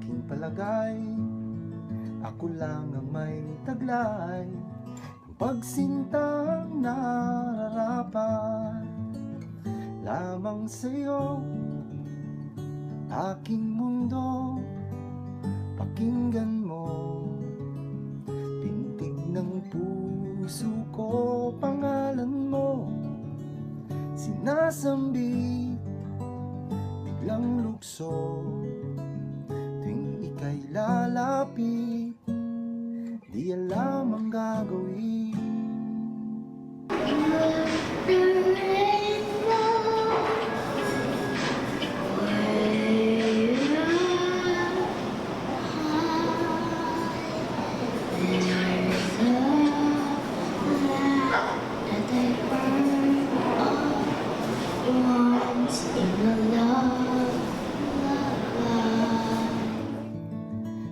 aking palagay, ako lang ang may taglay ng pagsintang nararapat. Lamang sa'yo, aking mundo, pakinggan mo. Pintig ng puso ko, pangalan mo, sinasambit, biglang lukso. Tuwing ika'y lalapit, di alam ang gagawin.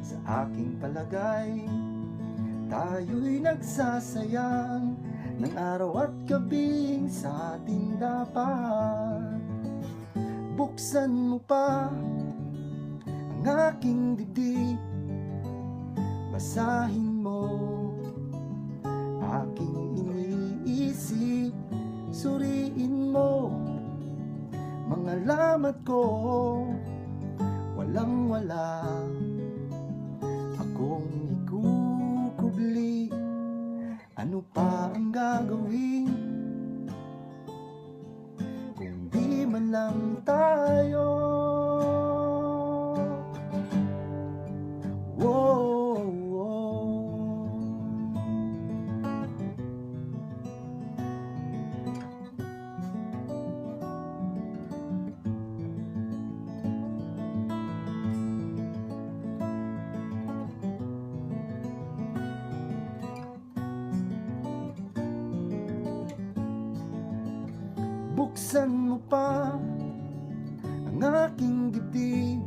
Sa aking palagay, tayo'y nagsasayang ng araw at gabing sa atin dapat. Buksan mo pa ang aking dibdib, basahin mo aking iniisip, suriin mo mga lamat ko, walang wala akong ikukubli. Ano pa ang gagawin kung di man lang tayo? Whoa, whoa. Buksan mo pa ang aking dibdib,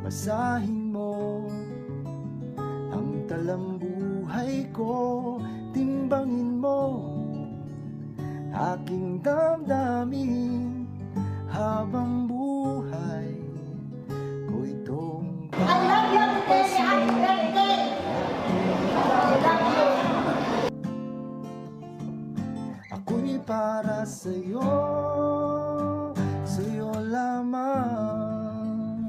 basahin mo ang talambuhay ko, timbangin mo aking damdamin habang buhay ko itong ako'y para sa'yo, sa'yo lamang.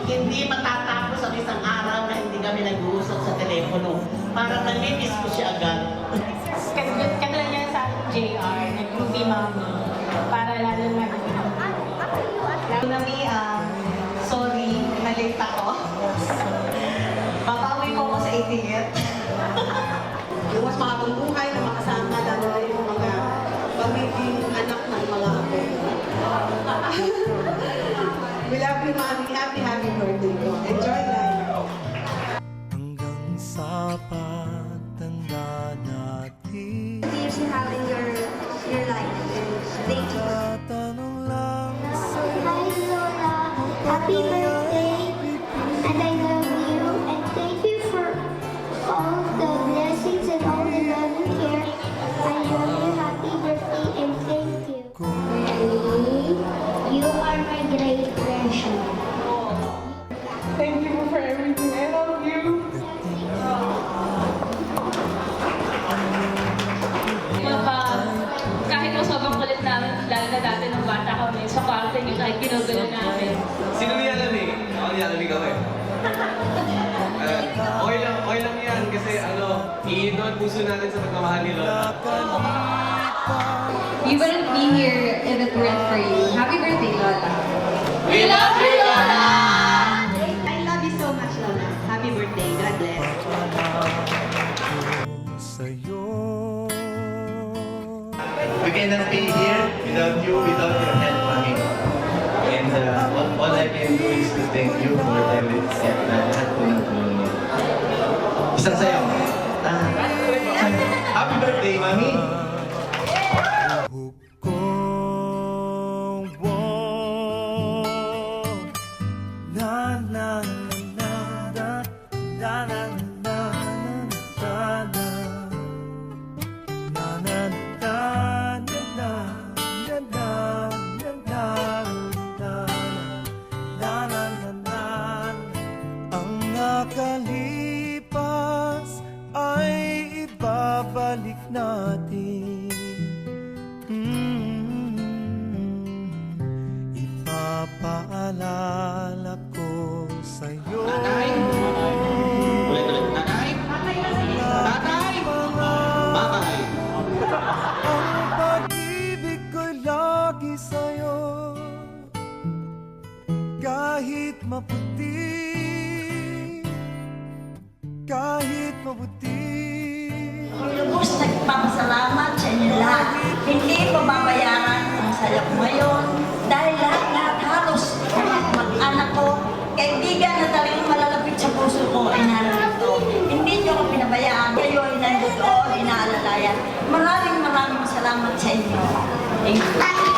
Hindi matatapos ang isang araw na hindi kami nag-uusap sa telepono. Parang nalimiss ko siya agad. Katulad niya sa JR, nag-movie mommy, para lalo na Mami, sorry, na-late ako. Papauwi ko ako sa 80th. Yung mas mahabang buhay na makasama, lalo na yung mga pamiging anak ng mga apo. We love you, Mami. Happy birthday ko. Enjoy life. Hanggang sa pagtanda natin, Years you have in your life. And thank you. tatanong lang sa'yo. Hi Lola, happy birthday, and I love you, and thank you for all the blessings and all the love and care. I love you, happy birthday, and thank you. Daddy, you are my great treasure. thank you for everything. I love you. Kahit mo sobrang kulit namin, lalo na dati nung bata kami, sa kwarto niyo kahit ginugulo namin. Sino nilalamig? Ako nilalamig ako eh. Okay lang yan kasi iino ang puso natin sa pagmamahal ni Lola. You wouldn't be here if it weren't for you. Happy birthday, Lola. We love you, Lola! I love you so much, Lola. Happy birthday. God bless. Sa'yo. We cannot be here without you, without your help, Mami. And all I can do is to thank you for everything na lahat po ng tulong niyo. Isang sayo. Happy birthday, Mami! Na na na na na na na na na na na na na na na na nakalipas ay ibabalik natin. Ipapaalala ko sa'yo. Nanay! Ulit-ulit. Nanay! Nanay! Babay! Ang pag-ibig ko'y lagi sa'yo. Kahit maputi, kahit maputi. Lubos nagpapasalamat sa inyo lahat. Hindi mababayaran ang saya ko ngayon dahil lahat halos mag-anak ko, kaibigan na talagang malalapit sa puso ko ay narito. Hindi nyo ko pinabayaan. Kayo ay nandito, inaalalayan. Maraming salamat sa inyo. Thank you.